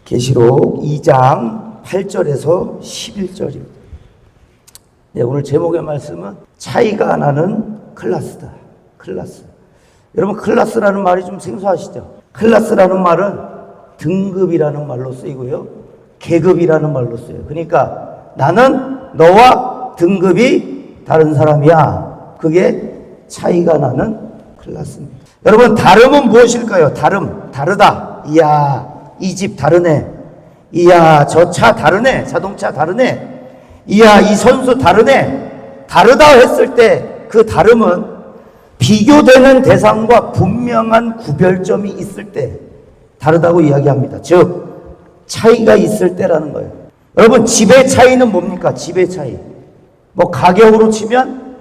계시록 2장 8절에서 11절입니다. 네, 오늘 제목의 말씀은 차이가 나는 클라스다. 클라스. 여러분, 클라스라는 말이 좀 생소하시죠? 클라스라는 말은 등급이라는 말로 쓰이고요, 계급이라는 말로 쓰여요. 그러니까 나는 너와 등급이 다른 사람이야. 그게 차이가 나는 클라스입니다. 여러분, 다름은 무엇일까요? 다름, 다르다. 이야, 이 집 다르네. 이야, 저 차 다르네. 자동차 다르네. 이야, 이 선수 다르네. 다르다 했을 때 그 다름은 비교되는 대상과 분명한 구별점이 있을 때 다르다고 이야기합니다. 즉, 차이가 있을 때라는 거예요. 여러분, 집의 차이는 뭡니까? 집의 차이. 뭐 가격으로 치면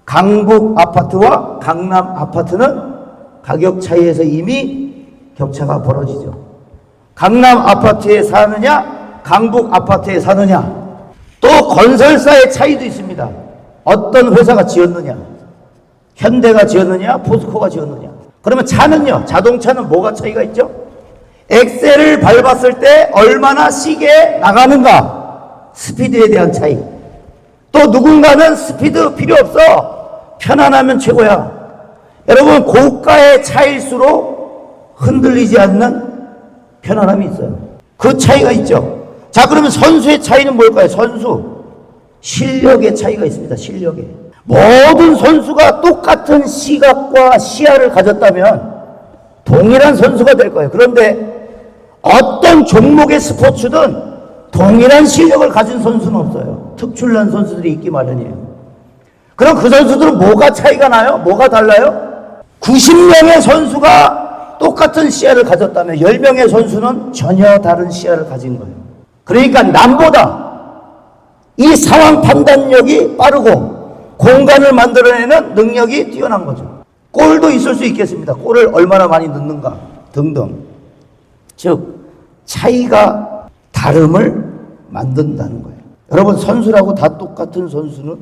강북 아파트와 강남 아파트는 가격 차이에서 이미 격차가 벌어지죠. 강남 아파트에 사느냐, 강북 아파트에 사느냐. 또 건설사의 차이도 있습니다. 어떤 회사가 지었느냐, 현대가 지었느냐, 포스코가 지었느냐. 그러면 차는요, 자동차는 뭐가 차이가 있죠? 엑셀을 밟았을 때 얼마나 시계 나가는가, 스피드에 대한 차이. 또 누군가는 스피드 필요 없어, 편안하면 최고야. 여러분, 고가의 차일수록 흔들리지 않는 편안함이 있어요. 그 차이가 있죠. 자, 그러면 선수의 차이는 뭘까요? 선수. 실력의 차이가 있습니다. 실력에. 모든 선수가 똑같은 시각과 시야를 가졌다면 동일한 선수가 될 거예요. 그런데 어떤 종목의 스포츠든 동일한 실력을 가진 선수는 없어요. 특출난 선수들이 있기 마련이에요. 그럼 그 선수들은 뭐가 차이가 나요? 뭐가 달라요? 90명의 선수가 똑같은 시야를 가졌다면 10명의 선수는 전혀 다른 시야를 가진 거예요. 그러니까 남보다 이 상황 판단력이 빠르고 공간을 만들어내는 능력이 뛰어난 거죠. 골도 있을 수 있겠습니다. 골을 얼마나 많이 넣는가 등등. 즉, 차이가 다름을 만든다는 거예요. 여러분, 선수라고 다 똑같은 선수는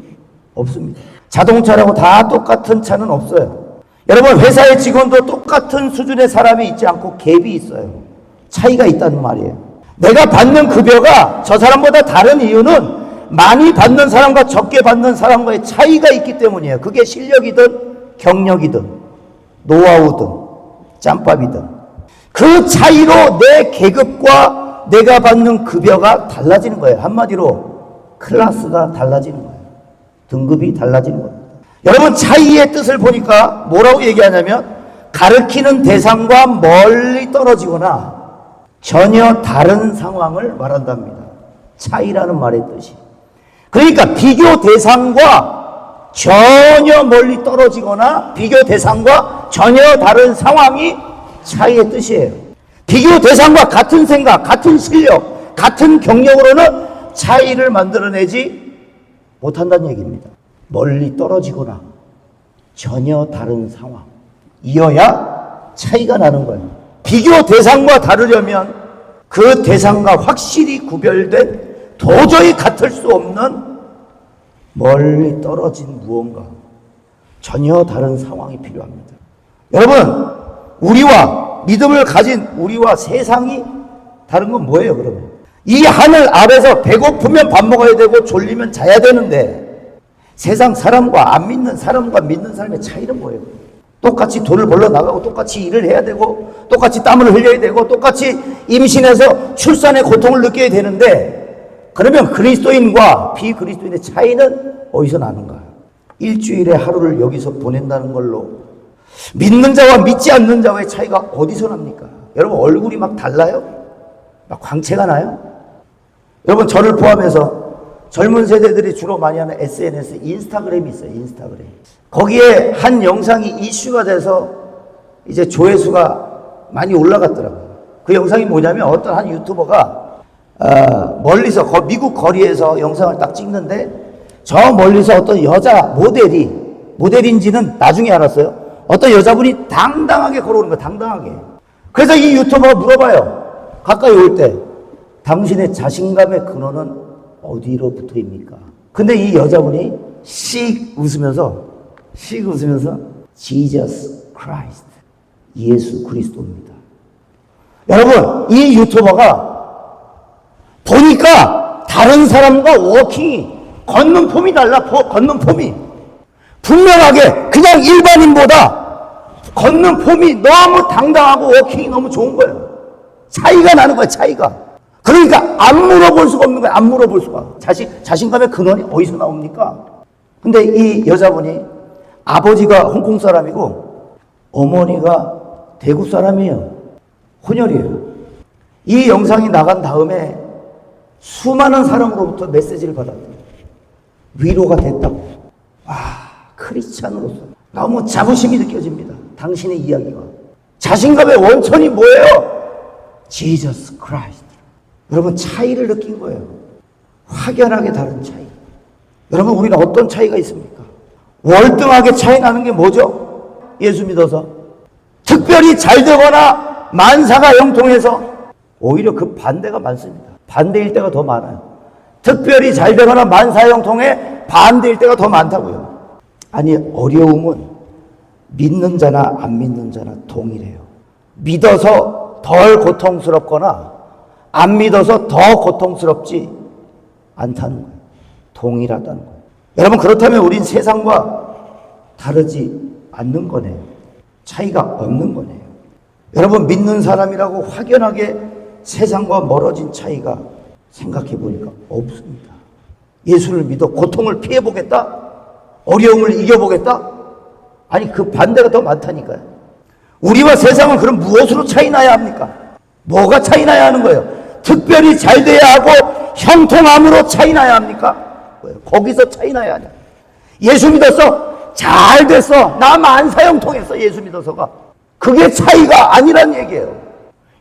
없습니다. 자동차라고 다 똑같은 차는 없어요. 여러분, 회사의 직원도 똑같은 수준의 사람이 있지 않고 갭이 있어요. 차이가 있다는 말이에요. 내가 받는 급여가 저 사람보다 다른 이유는 많이 받는 사람과 적게 받는 사람과의 차이가 있기 때문이에요. 그게 실력이든 경력이든 노하우든 짬밥이든 그 차이로 내 계급과 내가 받는 급여가 달라지는 거예요. 한마디로 클래스가 달라지는 거예요. 등급이 달라지는 거예요. 여러분, 차이의 뜻을 보니까 뭐라고 얘기하냐면 가르치는 대상과 멀리 떨어지거나 전혀 다른 상황을 말한답니다. 차이라는 말의 뜻이. 그러니까 비교 대상과 전혀 멀리 떨어지거나 비교 대상과 전혀 다른 상황이 차이의 뜻이에요. 비교 대상과 같은 생각, 같은 실력, 같은 경력으로는 차이를 만들어내지 못한다는 얘기입니다. 멀리 떨어지거나 전혀 다른 상황, 이어야 차이가 나는 거예요. 비교 대상과 다르려면 그 대상과 확실히 구별된 도저히 같을 수 없는 멀리 떨어진 무언가, 전혀 다른 상황이 필요합니다. 여러분, 우리와 믿음을 가진 우리와 세상이 다른 건 뭐예요? 그러면 이 하늘 아래서 배고프면 밥 먹어야 되고 졸리면 자야 되는데 세상 사람과 안 믿는 사람과 믿는 사람의 차이는 뭐예요? 똑같이 돈을 벌러 나가고 똑같이 일을 해야 되고 똑같이 땀을 흘려야 되고 똑같이 임신해서 출산의 고통을 느껴야 되는데, 그러면 그리스도인과 비그리스도인의 차이는 어디서 나는가? 일주일에 하루를 여기서 보낸다는 걸로 믿는 자와 믿지 않는 자와의 차이가 어디서 납니까? 여러분, 얼굴이 막 달라요? 막 광채가 나요? 여러분, 저를 포함해서 젊은 세대들이 주로 많이 하는 SNS, 인스타그램이 있어요. 인스타그램. 거기에 한 영상이 이슈가 돼서 이제 조회수가 많이 올라갔더라고요. 그 영상이 뭐냐면 어떤 한 유튜버가 멀리서 미국 거리에서 영상을 딱 찍는데 저 멀리서 어떤 여자 모델인지는 나중에 알았어요. 어떤 여자분이 당당하게 걸어오는 거예요. 당당하게. 그래서 이 유튜버가 물어봐요. 가까이 올 때 당신의 자신감의 근원은 어디로부터입니까? 근데 이 여자분이 씩 웃으면서 Jesus Christ, 예수 그리스도입니다. 여러분, 이 유튜버가 보니까 다른 사람과 워킹이 걷는 폼이 달라. 걷는 폼이 분명하게 그냥 일반인보다 걷는 폼이 너무 당당하고 워킹이 너무 좋은 거예요. 차이가 나는 거예요. 차이가. 그러니까 안 물어볼 수가 없는 거예요. 안 물어볼 수가. 자신감의 근원이 어디서 나옵니까? 근데 이 여자분이 아버지가 홍콩 사람이고 어머니가 대구 사람이에요. 혼혈이에요. 이 영상이 나간 다음에 수많은 사람으로부터 메시지를 받았대요. 위로가 됐다고. 와, 크리스찬으로서 너무 자부심이 느껴집니다. 당신의 이야기가. 자신감의 원천이 뭐예요? 지저스 크라이스트. 여러분, 차이를 느낀 거예요. 확연하게 다른 차이. 여러분, 우리는 어떤 차이가 있습니까? 월등하게 차이 나는 게 뭐죠? 예수 믿어서 특별히 잘 되거나 만사가 형통해서 오히려 그 반대가 많습니다. 반대일 때가 더 많아요. 특별히 잘 되거나 만사 형통해 반대일 때가 더 많다고요. 아니, 어려움은 믿는 자나 안 믿는 자나 동일해요. 믿어서 덜 고통스럽거나 안 믿어서 더 고통스럽지 않다는 거예요. 동일하다는 거예요. 여러분, 그렇다면 우린 세상과 다르지 않는 거네요. 차이가 없는 거네요. 여러분, 믿는 사람이라고 확연하게 세상과 멀어진 차이가 생각해 보니까 없습니다. 예수를 믿어 고통을 피해보겠다? 어려움을 이겨보겠다? 아니, 그 반대가 더 많다니까요. 우리와 세상은 그럼 무엇으로 차이 나야 합니까? 뭐가 차이 나야 하는 거예요? 특별히 잘 돼야 하고 형통함으로 차이 나야 합니까? 거기서 차이 나야 하냐? 예수 믿었어? 잘 됐어. 나 만사 형통했어. 예수 믿어서가. 그게 차이가 아니란 얘기예요.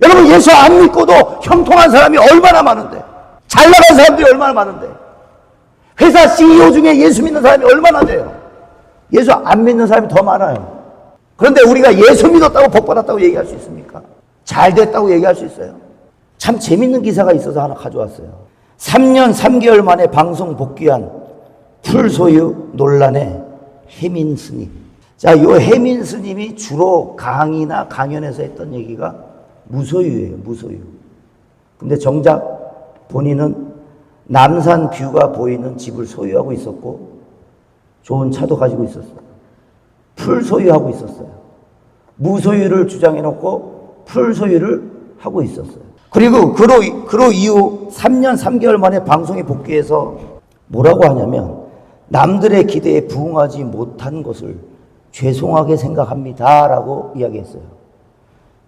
여러분, 예수 안 믿고도 형통한 사람이 얼마나 많은데, 잘 나간 사람들이 얼마나 많은데, 회사 CEO 중에 예수 믿는 사람이 얼마나 돼요? 예수 안 믿는 사람이 더 많아요. 그런데 우리가 예수 믿었다고 복 받았다고 얘기할 수 있습니까? 잘 됐다고 얘기할 수 있어요? 참 재밌는 기사가 있어서 하나 가져왔어요. 3년 3개월 만에 방송 복귀한 풀소유 논란의 혜민 스님. 자, 요 혜민 스님이 주로 강의나 강연에서 했던 얘기가 무소유예요. 무소유. 근데 정작 본인은 남산 뷰가 보이는 집을 소유하고 있었고 좋은 차도 가지고 있었어요. 풀 소유하고 있었어요. 무소유를 주장해놓고 풀 소유를 하고 있었어요. 그리고 그로 이후 3년 3개월 만에 방송에 복귀해서 뭐라고 하냐면 남들의 기대에 부응하지 못한 것을 죄송하게 생각합니다 라고 이야기했어요.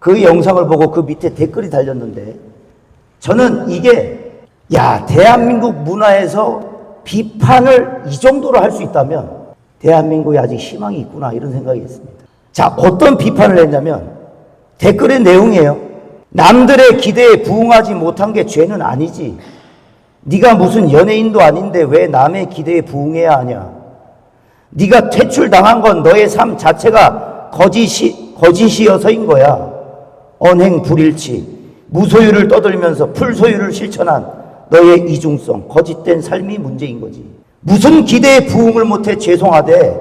그 영상을 보고 그 밑에 댓글이 달렸는데 저는 이게 대한민국 문화에서 비판을 이 정도로 할 수 있다면 대한민국에 아직 희망이 있구나 이런 생각이 했습니다. 자, 어떤 비판을 했냐면 댓글의 내용이에요. 남들의 기대에 부응하지 못한 게 죄는 아니지. 네가 무슨 연예인도 아닌데 왜 남의 기대에 부응해야 하냐. 네가 퇴출당한 건 너의 삶 자체가 거짓이어서인 거야. 언행 불일치, 무소유를 떠들면서 풀소유를 실천한 너의 이중성, 거짓된 삶이 문제인 거지. 무슨 기대에 부응을 못해 죄송하대.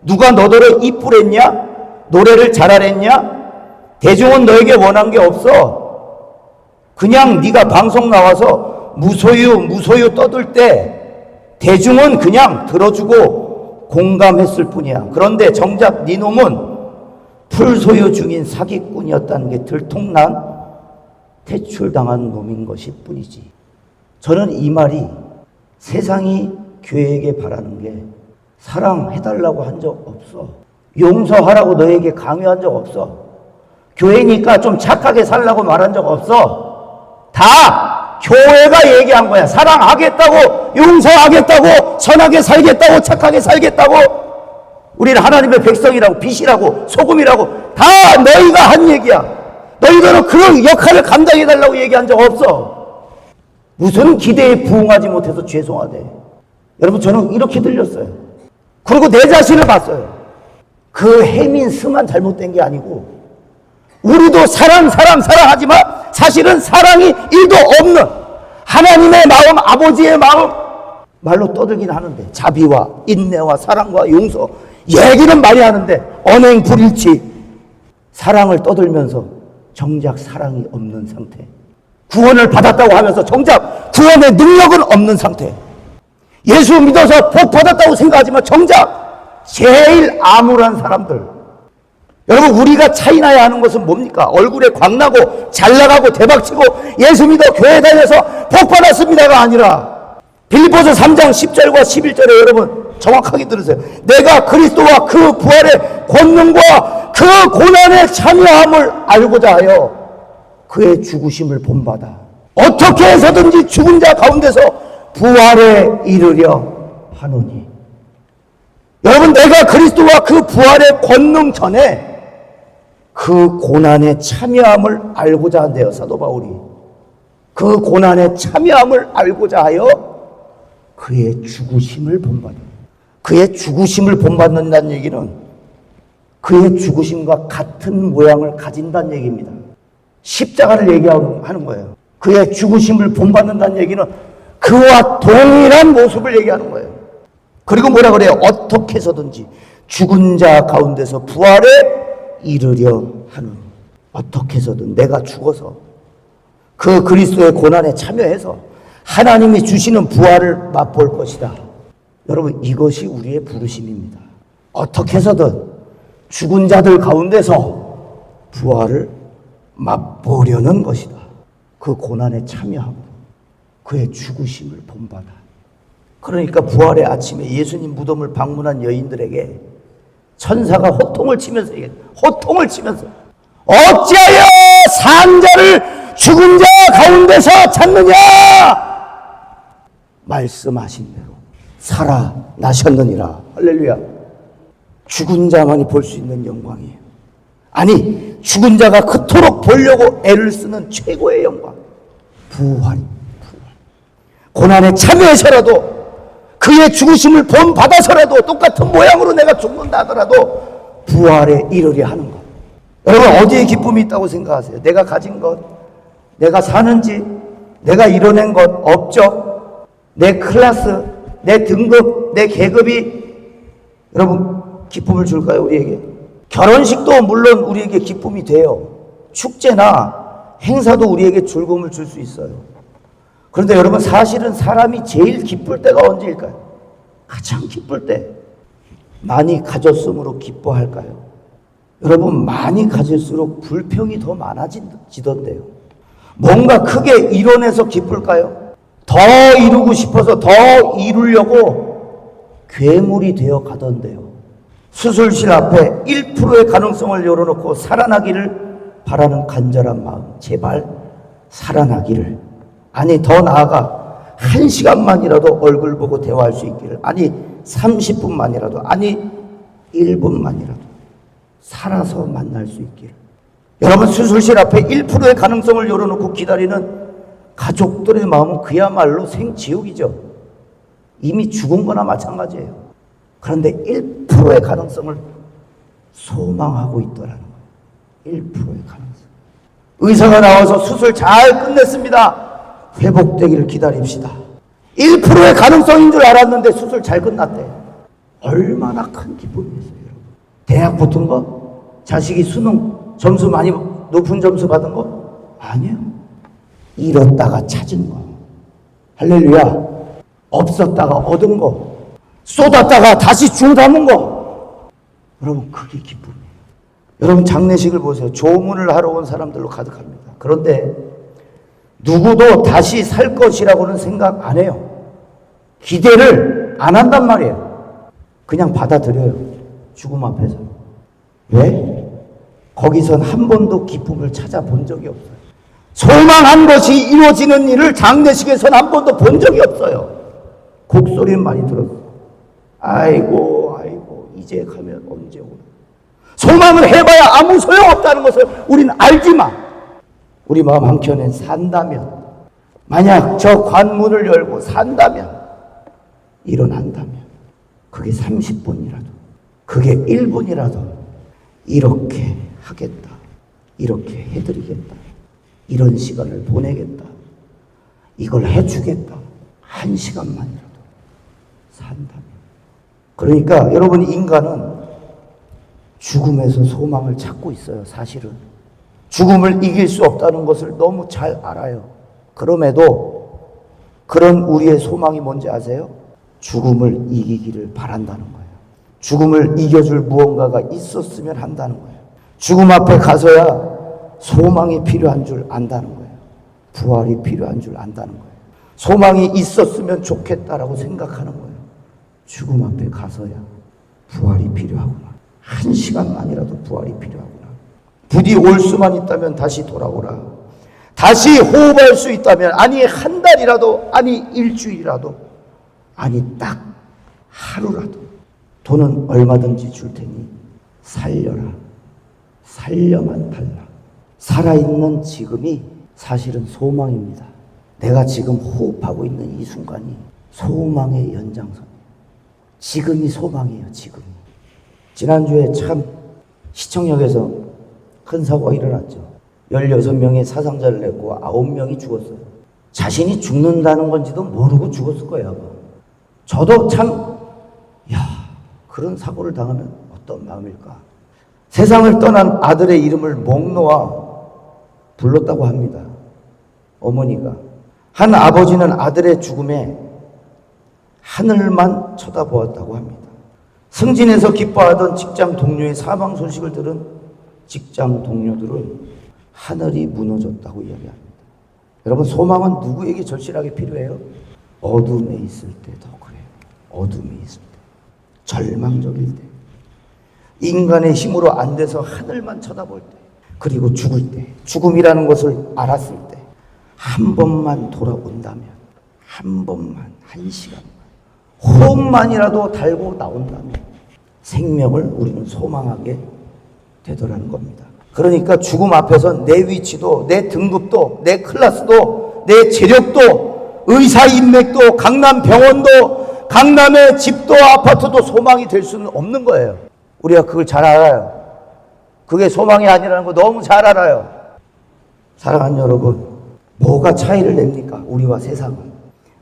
누가 너더러 이쁘랬냐? 노래를 잘하랬냐? 대중은 너에게 원한 게 없어. 그냥 네가 방송 나와서 무소유 떠들 때 대중은 그냥 들어주고 공감했을 뿐이야. 그런데 정작 네 놈은 풀소유 중인 사기꾼이었다는 게 들통난 퇴출당한 놈인 것일 뿐이지. 저는 이 말이 세상이 교회에게 바라는 게 사랑해달라고 한 적 없어. 용서하라고 너에게 강요한 적 없어. 교회니까 좀 착하게 살라고 말한 적 없어. 다 교회가 얘기한 거야. 사랑하겠다고, 용서하겠다고, 선하게 살겠다고, 착하게 살겠다고. 우리는 하나님의 백성이라고, 빛이라고, 소금이라고 다 너희가 한 얘기야. 너희들은 그런 역할을 감당해달라고 얘기한 적 없어. 무슨 기대에 부응하지 못해서 죄송하대. 여러분, 저는 이렇게 들렸어요. 그리고 내 자신을 봤어요. 그 혜민 스만 잘못된 게 아니고 우리도 사랑하지만 사실은 사랑이 1도 없는 하나님의 마음, 아버지의 마음 말로 떠들긴 하는데 자비와 인내와 사랑과 용서 얘기는 많이 하는데 언행 불일치 사랑을 떠들면서 정작 사랑이 없는 상태. 구원을 받았다고 하면서 정작 구원의 능력은 없는 상태. 예수 믿어서 복 받았다고 생각하지만 정작 제일 암울한 사람들. 여러분, 우리가 차이나야 하는 것은 뭡니까? 얼굴에 광나고 잘나가고 대박치고 예수 믿어 교회 다녀서 복 받았습니다가 아니라 빌립보서 3장 10절과 11절에 여러분 정확하게 들으세요. 내가 그리스도와 그 부활의 권능과 그 고난에 참여함을 알고자 하여 그의 죽으심을 본받아 어떻게 해서든지 죽은 자 가운데서 부활에 이르려 하노니. 여러분, 내가 그리스도와 그 부활의 권능 전에 그 고난에 참여함을 알고자 한대요, 사도 바울이. 그 고난에 참여함을 알고자 하여 그의 죽으심을 본받아. 그의 죽으심을 본받는다는 얘기는 그의 죽으심과 같은 모양을 가진다는 얘기입니다. 십자가를 얘기하는 거예요. 그의 죽으심을 본받는다는 얘기는 그와 동일한 모습을 얘기하는 거예요. 그리고 뭐라 그래요? 어떻게 해서든지 죽은 자 가운데서 부활에 이르려 하는. 어떻게 해서든 내가 죽어서 그 그리스도의 고난에 참여해서 하나님이 주시는 부활을 맛볼 것이다. 여러분, 이것이 우리의 부르심입니다. 어떻게 해서든 죽은 자들 가운데서 부활을 맛보려는 것이다. 그 고난에 참여하고 그의 죽으심을 본받아. 그러니까 부활의 아침에 예수님 무덤을 방문한 여인들에게 천사가 호통을 치면서 어찌하여 산자를 죽은 자 가운데서 찾느냐 말씀하신 대로 살아나셨느니라. 할렐루야. 죽은 자만이 볼 수 있는 영광이에요. 아니, 죽은 자가 그토록 보려고 애를 쓰는 최고의 영광, 부활. 고난에 참여해서라도 그의 죽으심을 본받아서라도 똑같은 모양으로 내가 죽는다 하더라도 부활에 이르려 하는 것. 여러분, 어디에 기쁨이 있다고 생각하세요? 내가 가진 것, 내가 사는 집, 내가 이뤄낸 것, 업적, 내 클래스, 내 등급, 내 계급이 여러분 기쁨을 줄까요, 우리에게? 결혼식도 물론 우리에게 기쁨이 돼요. 축제나 행사도 우리에게 즐거움을 줄 수 있어요. 그런데 여러분, 사실은 사람이 제일 기쁠 때가 언제일까요? 가장 기쁠 때. 많이 가졌으므로 기뻐할까요? 여러분, 많이 가질수록 불평이 더 많아지던데요. 뭔가 크게 이뤄내서 기쁠까요? 더 이루고 싶어서 더 이루려고 괴물이 되어 가던데요. 수술실 앞에 1%의 가능성을 열어놓고 살아나기를 바라는 간절한 마음. 제발 살아나기를. 아니, 더 나아가 1시간만이라도 얼굴 보고 대화할 수 있기를. 아니, 30분만이라도. 아니, 1분만이라도. 살아서 만날 수 있기를. 여러분, 수술실 앞에 1%의 가능성을 열어놓고 기다리는 가족들의 마음은 그야말로 생지옥이죠. 이미 죽은 거나 마찬가지예요. 그런데 1%의 가능성을 소망하고 있더라는 거예요. 1%의 가능성. 의사가 나와서 수술 잘 끝냈습니다. 회복되기를 기다립시다. 1%의 가능성인 줄 알았는데 수술 잘 끝났대. 얼마나 큰 기쁨이었어요, 여러분. 대학 붙은 거? 자식이 수능 점수 많이 높은 점수 받은 거? 아니에요. 잃었다가 찾은 거. 할렐루야. 없었다가 얻은 거. 쏟았다가 다시 주워 담은 거. 여러분, 그게 기쁨이에요. 여러분, 장례식을 보세요. 조문을 하러 온 사람들로 가득합니다. 그런데 누구도 다시 살 것이라고는 생각 안 해요. 기대를 안 한단 말이에요. 그냥 받아들여요. 죽음 앞에서. 왜? 거기선 한 번도 기쁨을 찾아본 적이 없어요. 소망한 것이 이루어지는 일을 장례식에서는 한 번도 본 적이 없어요. 곡소리는 많이 들었어요. 아이고, 아이고, 이제 가면 언제 오나. 소망을 해봐야 아무 소용없다는 것을 우리는 알지만, 우리 마음 한켠에 산다면, 만약 저 관문을 열고 산다면, 일어난다면, 그게 30분이라도, 그게 1분이라도, 이렇게 하겠다, 이렇게 해드리겠다, 이런 시간을 보내겠다, 이걸 해주겠다, 1시간만이라도 산다면. 그러니까 여러분, 인간은 죽음에서 소망을 찾고 있어요. 사실은 죽음을 이길 수 없다는 것을 너무 잘 알아요. 그럼에도 그런 우리의 소망이 뭔지 아세요? 죽음을 이기기를 바란다는 거예요. 죽음을 이겨줄 무언가가 있었으면 한다는 거예요. 죽음 앞에 가서야 소망이 필요한 줄 안다는 거예요. 부활이 필요한 줄 안다는 거예요. 소망이 있었으면 좋겠다라고 생각하는 거예요. 죽음 앞에 가서야 부활이 필요하구나. 한 시간만이라도 부활이 필요하구나. 부디 올 수만 있다면 다시 돌아오라. 다시 호흡할 수 있다면, 아니 한 달이라도, 아니 일주일이라도, 아니 딱 하루라도 돈은 얼마든지 줄 테니 살려라. 살려만 달라. 살아있는 지금이 사실은 소망입니다. 내가 지금 호흡하고 있는 이 순간이 소망의 연장선이에요. 지금이 소망이에요. 지금이. 지난주에 참 시청역에서 큰 사고가 일어났죠. 16명의 사상자를 냈고 9명이 죽었어요. 자신이 죽는다는 건지도 모르고 죽었을 거예요. 아마. 저도 참 그런 사고를 당하면 어떤 마음일까. 세상을 떠난 아들의 이름을 목 놓아 불렀다고 합니다. 어머니가. 한 아버지는 아들의 죽음에 하늘만 쳐다보았다고 합니다. 승진해서 기뻐하던 직장 동료의 사망 소식을 들은 직장 동료들은 하늘이 무너졌다고 이야기합니다. 여러분, 소망은 누구에게 절실하게 필요해요? 어둠에 있을 때 더 그래요. 어둠에 있을 때, 절망적일 때, 인간의 힘으로 안 돼서 하늘만 쳐다볼 때, 그리고 죽을 때, 죽음이라는 것을 알았을 때, 한 번만 돌아온다면, 한 번만, 한 시간만, 호흡만이라도 달고 나온다면 생명을 우리는 소망하게 되더라는 겁니다. 그러니까 죽음 앞에서 내 위치도, 내 등급도, 내 클래스도, 내 재력도, 의사 인맥도, 강남 병원도, 강남의 집도 아파트도 소망이 될 수는 없는 거예요. 우리가 그걸 잘 알아요. 그게 소망이 아니라는 거 너무 잘 알아요. 사랑하는 여러분, 뭐가 차이를 냅니까? 우리와 세상은.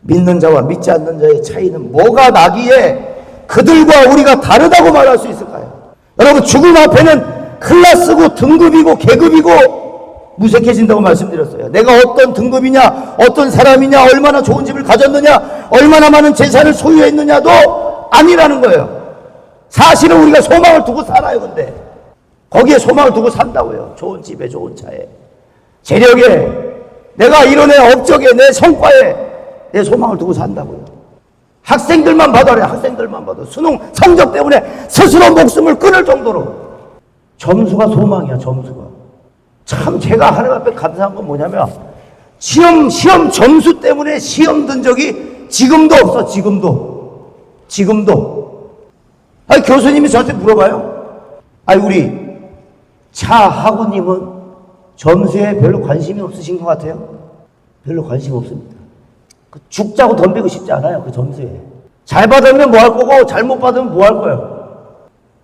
믿는 자와 믿지 않는 자의 차이는 뭐가 나기에 그들과 우리가 다르다고 말할 수 있을까요? 여러분, 죽음 앞에는 클래스고 등급이고 계급이고 무색해진다고 말씀드렸어요. 내가 어떤 등급이냐, 어떤 사람이냐, 얼마나 좋은 집을 가졌느냐, 얼마나 많은 재산을 소유했느냐도 아니라는 거예요. 사실은 우리가 소망을 두고 살아요. 근데 거기에 소망을 두고 산다고요. 좋은 집에, 좋은 차에, 재력에, 내가 이뤄낸 업적에, 내 성과에 내 소망을 두고 산다고요. 학생들만 봐도, 학생들만 봐도 수능 성적 때문에 스스로 목숨을 끊을 정도로 점수가 소망이야. 점수가. 참 제가 하나님 앞에 감사한 건 뭐냐면, 시험 점수 때문에 시험 든 적이 지금도 없어. 지금도. 아니, 교수님이 저한테 물어봐요. 아니, 우리 차 학우님은 점수에 별로 관심이 없으신 것 같아요? 별로 관심 없습니다. 죽자고 덤비고 싶지 않아요. 그 점수에. 잘 받으면 뭐 할 거고 잘못 받으면 뭐 할 거예요.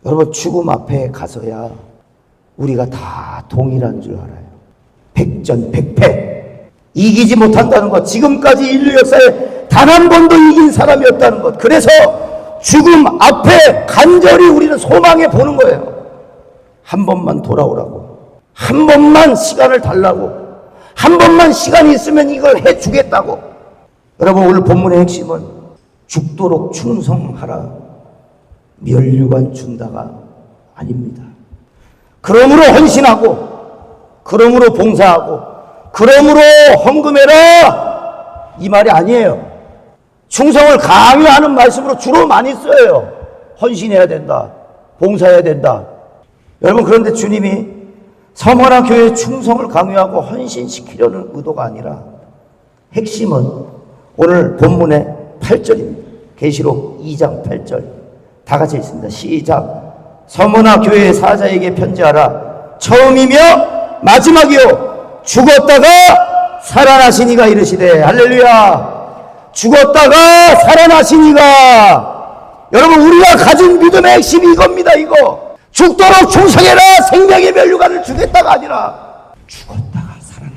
여러분, 죽음 앞에 가서야 우리가 다 동일한 줄 알아요. 백전백패. 이기지 못한다는 것. 지금까지 인류 역사에 단 한 번도 이긴 사람이 없다는 것. 그래서 죽음 앞에 간절히 우리는 소망해 보는 거예요. 한 번만 돌아오라고. 한 번만 시간을 달라고. 한 번만 시간이 있으면 이걸 해주겠다고. 여러분, 오늘 본문의 핵심은 죽도록 충성하라. 면류관 준다가 아닙니다. 그러므로 헌신하고, 그러므로 봉사하고, 그러므로 헌금해라, 이 말이 아니에요. 충성을 강요하는 말씀으로 주로 많이 써요. 헌신해야 된다, 봉사해야 된다. 여러분, 그런데 주님이 서머나 교회에 충성을 강요하고 헌신시키려는 의도가 아니라 핵심은 오늘 본문의 8절입니다. 계시록 2장 8절 다 같이 읽습니다. 시작. 서머나 교회의 사자에게 편지하라. 처음이며 마지막이요 죽었다가 살아나신 이가 이르시되. 할렐루야. 죽었다가 살아나신 이가. 여러분, 우리가 가진 믿음의 핵심이 이겁니다. 이거. 죽도록 충성해라. 생명의 면류관을 주겠다가 아니라 죽었다가 살아나니.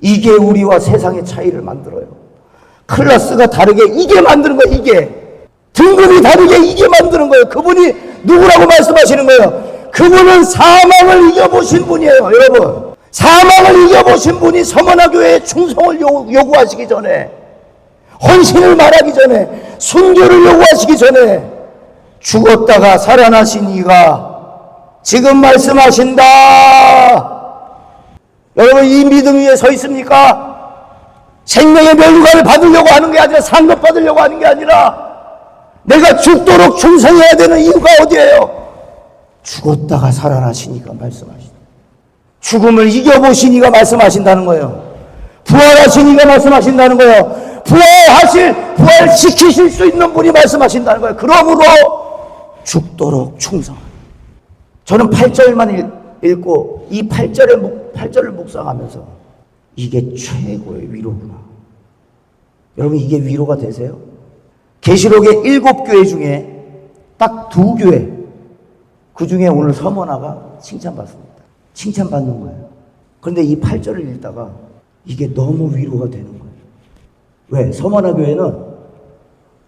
이게 우리와 세상의 차이를 만들어요. 클래스가 다르게 이게 만드는 거예요. 이게 등급이 다르게 이게 만드는 거예요. 그분이 누구라고 말씀하시는 거예요? 그분은 사망을 이겨보신 분이에요. 여러분, 사망을 이겨보신 분이 서머나 교회에 충성을 요구하시기 전에, 헌신을 말하기 전에, 순교를 요구하시기 전에 죽었다가 살아나신 이가 지금 말씀하신다. 여러분, 이 믿음 위에 서 있습니까? 생명의 멸류관을 받으려고 하는 게 아니라, 상급 받으려고 하는 게 아니라, 내가 죽도록 충성해야 되는 이유가 어디예요? 죽었다가 살아나신 이가 말씀하신다. 죽음을 이겨보신 이가 말씀하신다는 거예요. 부활하신 이가 말씀하신다는 거예요. 부활시키실 수 있는 분이 말씀하신다는 거예요. 그러므로 죽도록 충성하라. 저는 8절만 읽고 이 8절을 묵상하면서 이게 최고의 위로구나. 여러분, 이게 위로가 되세요? 계시록의 7교회 중에 딱 2교회, 그 중에 오늘 서머나가 칭찬받습니다. 칭찬받는 거예요. 그런데 이 8절을 읽다가 이게 너무 위로가 되는 거예요. 왜? 서머나 교회는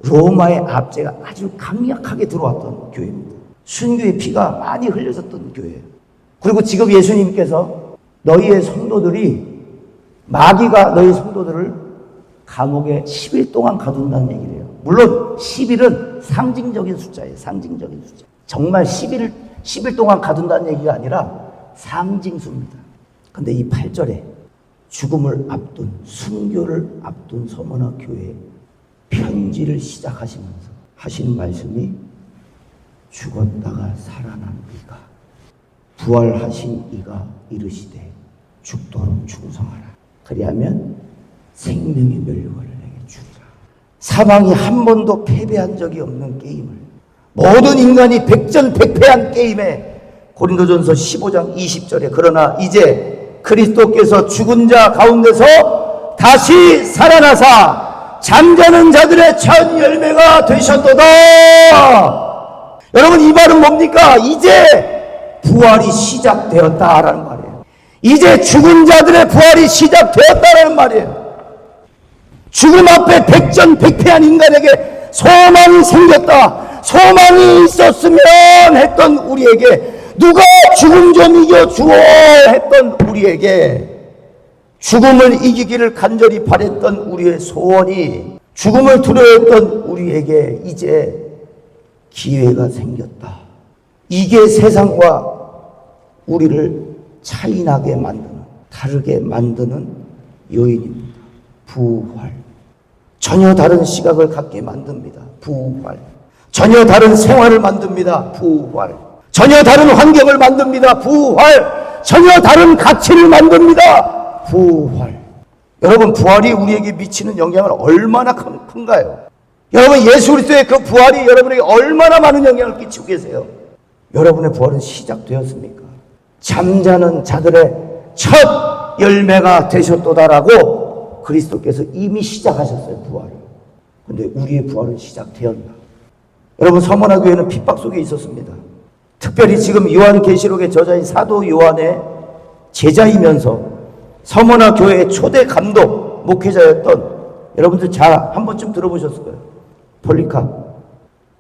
로마의 압제가 아주 강력하게 들어왔던 교회입니다. 순교의 피가 많이 흘려졌던 교회예요. 그리고 지금 예수님께서 너희의 성도들이, 마귀가 너희 성도들을 감옥에 10일 동안 가둔다는 얘기를 해요. 물론 10일은 상징적인 숫자예요. 상징적인 숫자. 정말 10일 동안 가둔다는 얘기가 아니라 상징수입니다. 근데 이 8절에 죽음을 앞둔, 순교를 앞둔 서머나 교회에 편지를 시작하시면서 하시는 말씀이, 죽었다가 살아난 이가, 부활하신 이가 이르시되 죽도록 충성하라. 그리하면 생명의 멸류관을 내게 주리라. 사망이 한 번도 패배한 적이 없는 게임을, 모든 인간이 백전백패한 게임에, 고린도전서 15장 20절에 그러나 이제 그리스도께서 죽은 자 가운데서 다시 살아나사 잠자는 자들의 첫 열매가 되셨도다. 여러분, 이 말은 뭡니까? 이제 부활이 시작되었다라는 말이에요. 이제 죽은 자들의 부활이 시작되었다라는 말이에요. 죽음 앞에 백전백패한 인간에게 소망이 생겼다. 소망이 있었으면 했던 우리에게, 누가 죽음 좀 이겨주어 했던 우리에게, 죽음을 이기기를 간절히 바랬던 우리의 소원이, 죽음을 두려워했던 우리에게 이제 기회가 생겼다. 이게 세상과 우리를 차이나게 만드는, 다르게 만드는 요인입니다. 부활. 전혀 다른 시각을 갖게 만듭니다. 부활. 전혀 다른 생활을 만듭니다. 부활. 전혀 다른 환경을 만듭니다. 부활. 전혀 다른 가치를 만듭니다. 부활. 여러분, 부활이 우리에게 미치는 영향은 얼마나 큰가요? 여러분, 예수 그리스도의 그 부활이 여러분에게 얼마나 많은 영향을 끼치고 계세요? 여러분의 부활은 시작되었습니까? 잠자는 자들의 첫 열매가 되셨도다라고 그리스도께서 이미 시작하셨어요, 부활을. 근데 우리의 부활은 시작되었나? 여러분, 서머나 교회는 핍박 속에 있었습니다. 특별히 지금 요한계시록의 저자인 사도 요한의 제자이면서 서머나 교회의 초대 감독 목회자였던, 여러분들 잘 한 번쯤 들어보셨을 거예요.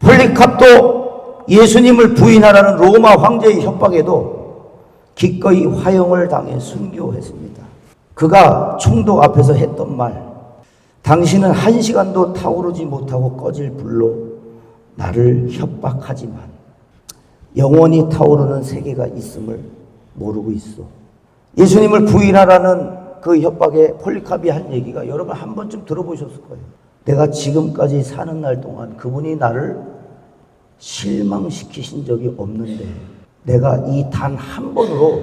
폴리캅도 예수님을 부인하라는 로마 황제의 협박에도 기꺼이 화형을 당해 순교했습니다. 그가 총독 앞에서 했던 말, 당신은 1시간도 타오르지 못하고 꺼질 불로 나를 협박하지만 영원히 타오르는 세계가 있음을 모르고 있어. 예수님을 부인하라는 그 협박에 폴리캅이 한 얘기가, 여러분 한 번쯤 들어보셨을 거예요. 내가 지금까지 사는 날 동안 그분이 나를 실망시키신 적이 없는데 내가 이 단 한 번으로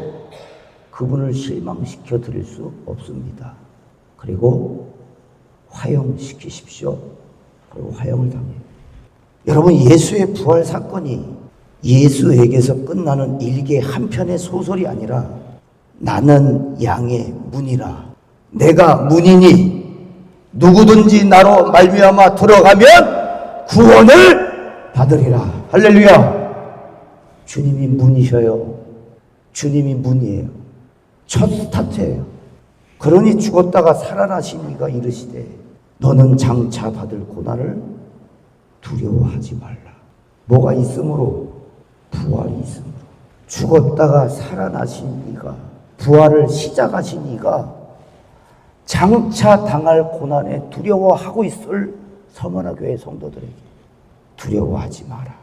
그분을 실망시켜 드릴 수 없습니다. 그리고 화형시키십시오. 그리고 화형을 당해요. 여러분, 예수의 부활 사건이 예수에게서 끝나는 일개 한 편의 소설이 아니라, 나는 양의 문이라, 내가 문이니 누구든지 나로 말미암아 들어가면 구원을 받으리라. 할렐루야. 주님이 문이셔요. 주님이 문이에요. 첫 스타트예요. 그러니 죽었다가 살아나신 이가 이르시되 너는 장차 받을 고난을 두려워하지 말라. 뭐가 있으므로? 부활이 있으므로. 죽었다가 살아나신 이가 부활을 시작하신 이가 장차 당할 고난에 두려워하고 있을 서머나 교회 성도들에게 두려워하지 마라.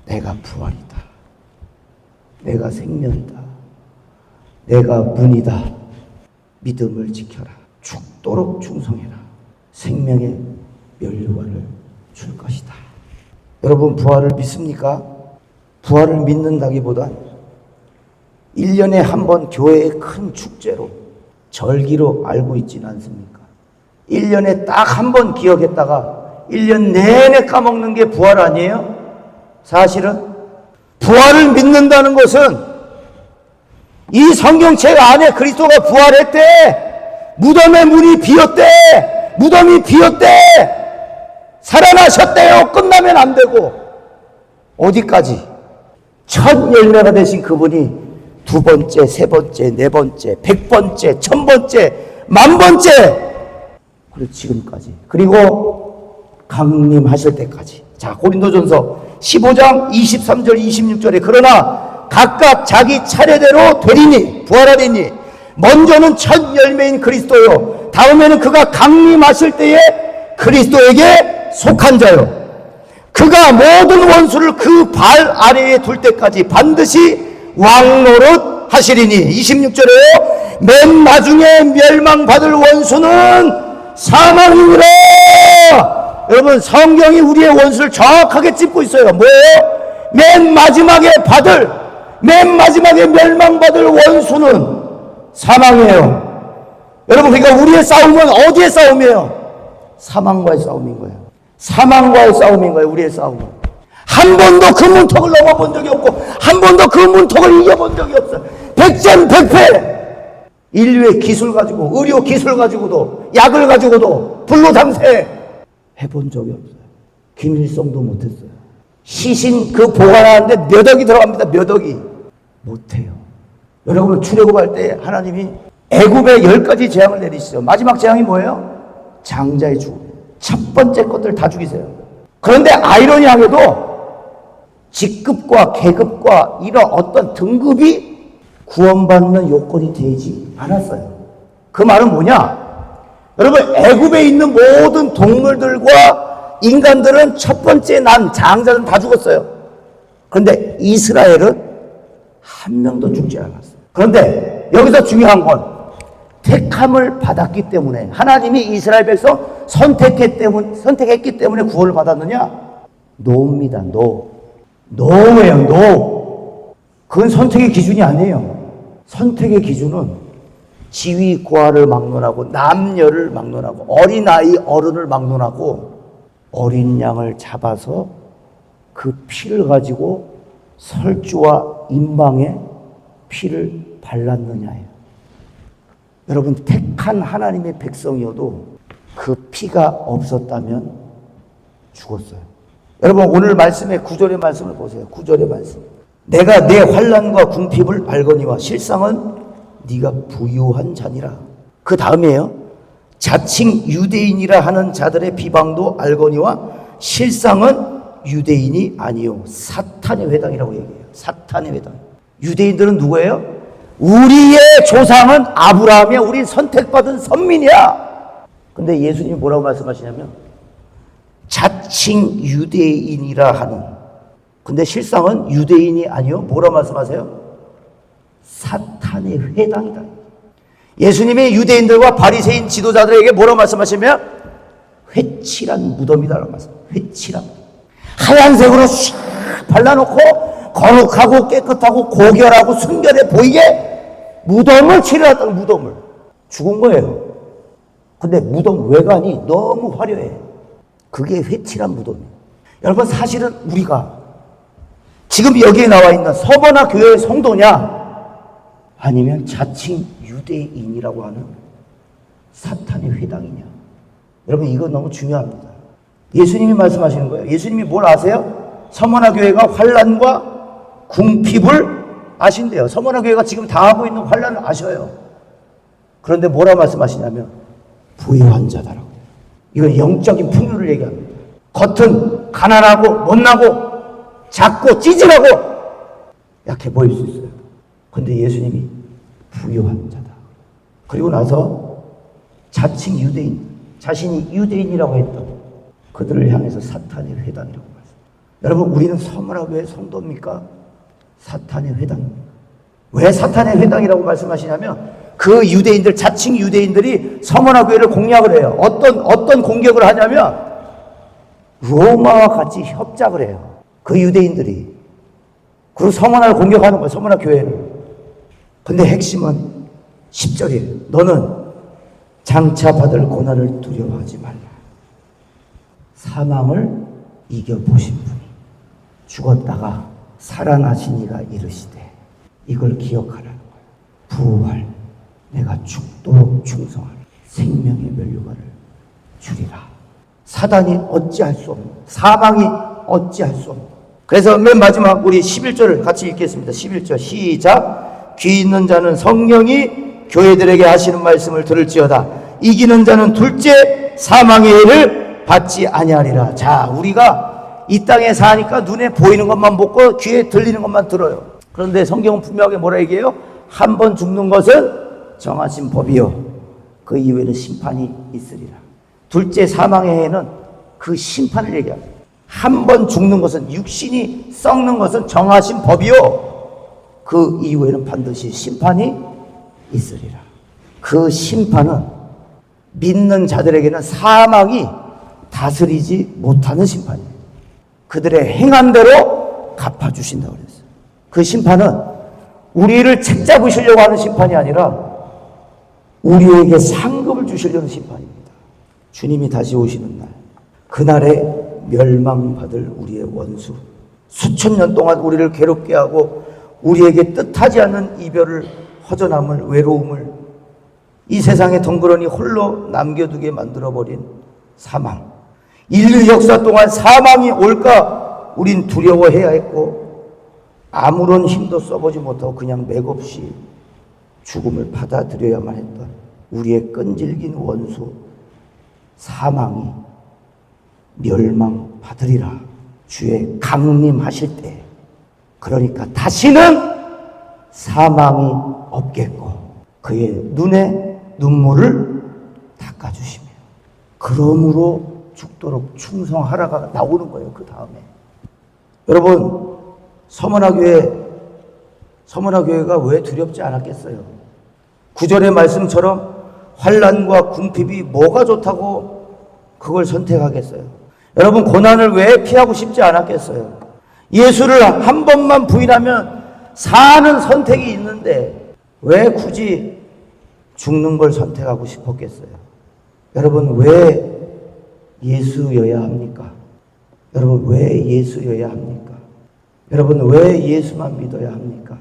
내가 부활이다. 내가 생명이다. 내가 문이다. 믿음을 지켜라. 죽도록 충성해라. 생명의 면류관을 줄 것이다. 여러분 부활을 믿습니까? 부활을 믿는다기보다 1년에 한 번 교회의 큰 축제로 절기로 알고 있지는 않습니까? 1년에 딱 한 번 기억했다가 1년 내내 까먹는 게 부활 아니에요? 사실은 부활을 믿는다는 것은 이 성경책 안에 그리스도가 부활했대. 무덤의 문이 비었대. 무덤이 비었대. 살아나셨대요. 끝나면 안 되고 어디까지? 첫 열매가 되신 그분이 두 번째, 세 번째, 네 번째, 100번째, 1000번째, 10,000번째, 그리고 지금까지, 그리고 강림하실 때까지. 자, 고린도전서 15장 23절 26절에 그러나 각각 자기 차례대로 되리니 부활하리니 먼저는 첫 열매인 그리스도요 다음에는 그가 강림하실 때에 그리스도에게 속한 자요 그가 모든 원수를 그 발 아래에 둘 때까지 반드시 왕노릇 하시리니 26절에요 맨 나중에 멸망받을 원수는 사망이니라. 여러분 성경이 우리의 원수를 정확하게 짚고 있어요. 뭐예요? 맨 마지막에 멸망받을 원수는 사망이에요. 여러분 그러니까 우리의 싸움은 어디의 싸움이에요? 사망과의 싸움인 거예요. 사망과의 싸움인 거예요. 우리의 싸움은. 한 번도 그 문턱을 넘어본 적이 없고 한 번도 그 문턱을 이겨본 적이 없어요. 백전백패. 인류의 기술 가지고 의료 기술 가지고도 약을 가지고도 불로장세 해본 적이 없어요. 김일성도 못했어요. 시신 그 보관하는데 몇 억이 들어갑니다. 몇 억이. 못해요. 여러분 출애굽할 때 하나님이 애굽에 10가지 재앙을 내리시죠. 마지막 재앙이 뭐예요? 장자의 죽음. 첫 번째 것들 다 죽이세요. 그런데 아이러니하게도 직급과 계급과 이런 어떤 등급이 구원받는 요건이 되지 않았어요. 그 말은 뭐냐? 여러분 애굽에 있는 모든 동물들과 인간들은 첫 번째 난 장자는 다 죽었어요. 그런데 이스라엘은 한 명도 죽지 않았어요. 그런데 여기서 중요한 건 택함을 받았기 때문에 하나님이 이스라엘 백성 선택했기 때문에 구원을 받았느냐? 노입니다. 노예요. 노. 그건 선택의 기준이 아니에요. 선택의 기준은 지위 고하를 막론하고 남녀를 막론하고 어린아이 어른을 막론하고 어린 양을 잡아서 그 피를 가지고 설주와 임방에 피를 발랐느냐예요. 여러분 택한 하나님의 백성이어도 그 피가 없었다면 죽었어요. 여러분 오늘 말씀의 9절의 말씀을 보세요. 9절의 말씀. 내가 내 환난과 궁핍을 알거니와 실상은 네가 부유한 자니라. 그 다음이에요. 자칭 유대인이라 하는 자들의 비방도 알거니와 실상은 유대인이 아니요 사탄의 회당이라고 얘기해요. 사탄의 회당. 유대인들은 누구예요? 우리의 조상은 아브라함이야. 우리 선택받은 선민이야. 근데 예수님이 뭐라고 말씀하시냐면 자칭 유대인이라 하는, 근데 실상은 유대인이 아니요 뭐라고 말씀하세요? 사탄의 회당이다. 예수님이 유대인들과 바리새인 지도자들에게 뭐라고 말씀하시면 회칠한 무덤이다라고 말씀하세요. 회칠한 하얀색으로 샥 발라놓고 거룩하고 깨끗하고 고결하고 순결해 보이게 무덤을 칠해놨다는 무덤을. 죽은 거예요. 근데 무덤 외관이 너무 화려해. 그게 회칠한 무덤이에요. 여러분 사실은 우리가 지금 여기에 나와 있는 서머나 교회의 성도냐 아니면 자칭 유대인이라고 하는 사탄의 회당이냐. 여러분 이거 너무 중요합니다. 예수님이 말씀하시는 거예요. 예수님이 뭘 아세요? 서머나 교회가 환난과 궁핍을 아신대요. 서머나 교회가 지금 당하고 있는 환난을 아셔요. 그런데 뭐라 말씀하시냐면 부유한 자다라고. 이건 영적인 풍요를 얘기합니다. 겉은 가난하고 못나고 작고 찌질하고 약해 보일 수 있어요. 그런데 예수님이 부요한 자다. 그리고 나서 자칭 유대인, 자신이 유대인이라고 했던 그들을 향해서 사탄의 회당이라고 말합니다. 여러분, 우리는 서문화교회 성도입니까? 사탄의 회당입니다. 왜 사탄의 회당이라고 말씀하시냐면 그 유대인들, 자칭 유대인들이 서문화교회를 공략을 해요. 어떤 공격을 하냐면 로마와 같이 협작을 해요. 그 유대인들이. 그리고 서문화를 공격하는 거예요. 서문화교회를. 근데 핵심은 10절이에요. 너는 장차 받을 고난을 두려워하지 말라. 사망을 이겨보신 분이 죽었다가 살아나신 이가 이르시되 이걸 기억하라는 거예요. 부활, 내가 죽도록 충성하라. 생명의 면류관을 주리라. 사단이 어찌할 수 없는, 사망이 어찌할 수 없는. 그래서 맨 마지막 우리 11절을 같이 읽겠습니다. 11절 시작. 귀 있는 자는 성령이 교회들에게 하시는 말씀을 들을지어다. 이기는 자는 둘째 사망의 해를 받지 아니하리라. 자, 우리가 이 땅에 사니까 눈에 보이는 것만 보고 귀에 들리는 것만 들어요. 그런데 성경은 분명하게 뭐라 얘기해요? 한 번 죽는 것은 정하신 법이요, 그 이후에는 심판이 있으리라. 둘째 사망의 해는 그 심판을 얘기합니다. 한 번 죽는 것은, 육신이 썩는 것은 정하신 법이요, 그 이후에는 반드시 심판이 있으리라. 그 심판은 믿는 자들에게는 사망이 다스리지 못하는 심판입니다. 그들의 행한 대로 갚아주신다고 그랬어요. 그 심판은 우리를 책잡으시려고 하는 심판이 아니라 우리에게 상급을 주시려는 심판입니다. 주님이 다시 오시는 날, 그날에 멸망받을 우리의 원수, 수천 년 동안 우리를 괴롭게 하고 우리에게 뜻하지 않는 이별을, 허전함을, 외로움을 이 세상에 덩그러니 홀로 남겨두게 만들어버린 사망, 인류 역사 동안 사망이 올까 우린 두려워해야 했고 아무런 힘도 써보지 못하고 그냥 맥없이 죽음을 받아들여야만 했던 우리의 끈질긴 원수 사망이 멸망받으리라. 주의 강림하실 때, 그러니까 다시는 사망이 없겠고 그의 눈에 눈물을 닦아주시며 그러므로 죽도록 충성하라가 나오는 거예요. 그 다음에 여러분, 서문화교회가 왜 두렵지 않았겠어요? 9절의 말씀처럼 환난과 궁핍이 뭐가 좋다고 그걸 선택하겠어요? 여러분, 고난을 왜 피하고 싶지 않았겠어요? 예수를 한 번만 부인하면 사는 선택이 있는데 왜 굳이 죽는 걸 선택하고 싶었겠어요? 여러분, 왜 예수여야 합니까? 여러분, 왜 예수여야 합니까? 여러분, 왜 예수만 믿어야 합니까?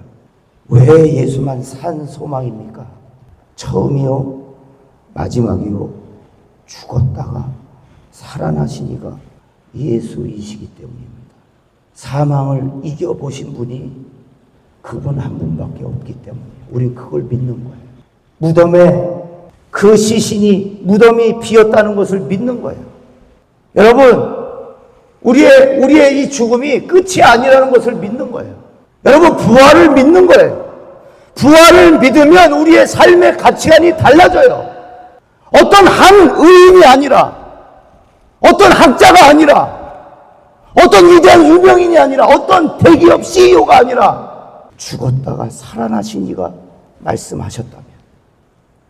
왜 예수만 산 소망입니까? 처음이요, 마지막이요, 죽었다가 살아나신 이가 예수이시기 때문입니다. 사망을 이겨보신 분이 그분 한 분밖에 없기 때문에 우린 그걸 믿는 거예요. 무덤에 그 시신이, 무덤이 비었다는 것을 믿는 거예요. 여러분, 우리의 이 죽음이 끝이 아니라는 것을 믿는 거예요. 여러분, 부활을 믿는 거예요. 부활을 믿으면 우리의 삶의 가치관이 달라져요. 어떤 한 의인이 아니라, 어떤 학자가 아니라, 어떤 위대한 유명인이 아니라, 어떤 대기업 CEO가 아니라 죽었다가 살아나신 이가 말씀하셨다면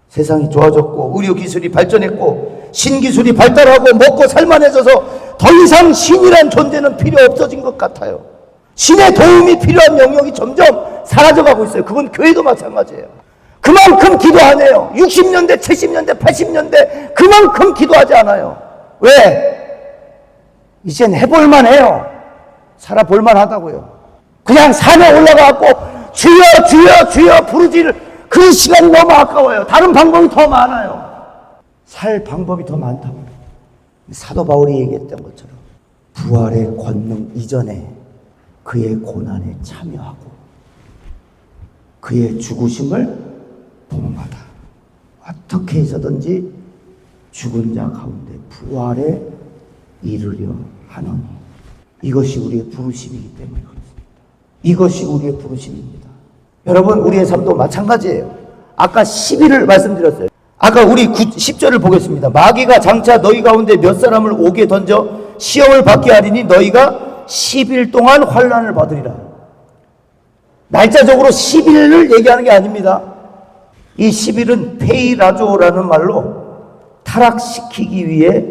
세상이 좋아졌고 의료기술이 발전했고 신기술이 발달하고 먹고 살만해져서 더 이상 신이란 존재는 필요 없어진 것 같아요. 신의 도움이 필요한 영역이 점점 사라져가고 있어요. 그건 교회도 마찬가지예요. 그만큼 기도 안 해요. 60년대, 70년대, 80년대 그만큼 기도하지 않아요. 왜? 이젠 해볼만 해요. 살아볼만 하다고요. 그냥 산에 올라가고 주여 주여 주여 부르지를, 그 시간이 너무 아까워요. 다른 방법이 더 많아요. 살 방법이 더 많다고. 사도 바울이 얘기했던 것처럼 부활의 권능 이전에 그의 고난에 참여하고 그의 죽으심을 본받아 어떻게 해서든지 죽은 자 가운데 부활에 이르려 하노니, 이것이 우리의 부르심이기 때문에 그렇습니다. 이것이 우리의 부르심입니다. 여러분, 우리의 삶도 마찬가지예요. 아까 10일을 말씀드렸어요. 아까 우리 10절을 보겠습니다. 마귀가 장차 너희 가운데 몇 사람을 오게 던져 시험을 받게 하리니 너희가 10일 동안 환난을 받으리라. 날짜적으로 10일을 얘기하는 게 아닙니다. 이 10일은 페이라조라는 말로 타락시키기 위해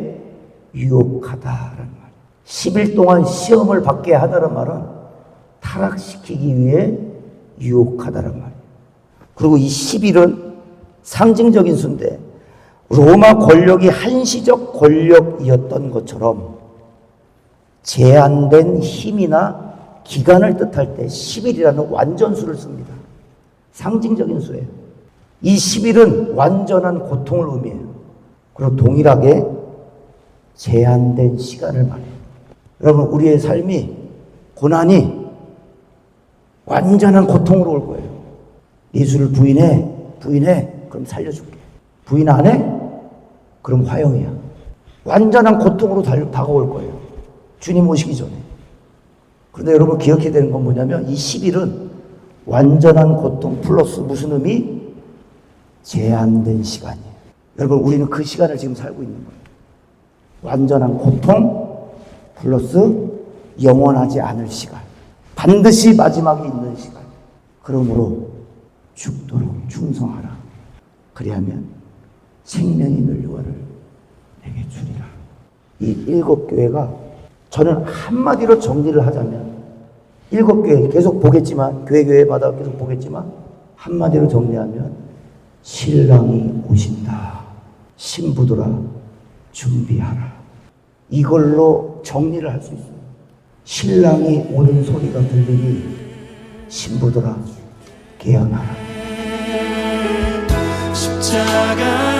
유혹하다라는 말. 10일 동안 시험을 받게 하다는 말은 타락시키기 위해 유혹하다는 말이에요. 그리고 이 10일은 상징적인 수인데 로마 권력이 한시적 권력이었던 것처럼 제한된 힘이나 기간을 뜻할 때 10일이라는 완전수를 씁니다. 상징적인 수예요. 이 10일은 완전한 고통을 의미해요. 그리고 동일하게 제한된 시간을 말해요. 여러분, 우리의 삶이 고난이 완전한 고통으로 올 거예요. 예수를 부인해, 그럼 살려줄게. 부인 안 해? 그럼 화형이야. 완전한 고통으로 다가올 거예요. 주님 오시기 전에. 그런데 여러분 기억해야 되는 건 뭐냐면 이 10일은 완전한 고통 플러스 무슨 의미? 제한된 시간이에요. 여러분, 우리는 그 시간을 지금 살고 있는 거예요. 완전한 고통 플러스 영원하지 않을 시간. 반드시 마지막에 있는 시간. 그러므로 죽도록 충성하라. 그리하면 생명이 있는 유화를 내게 주리라. 이 7교회가 저는 한마디로 정리를 하자면 7교회 계속 보겠지만 교회마다 계속 보겠지만 한마디로 정리하면 신랑이 오신다. 신부들아 준비하라. 이걸로 정리를 할 수 있어요. 신랑이 오는 소리가 들리니 신부들아 개헌하라. 십자가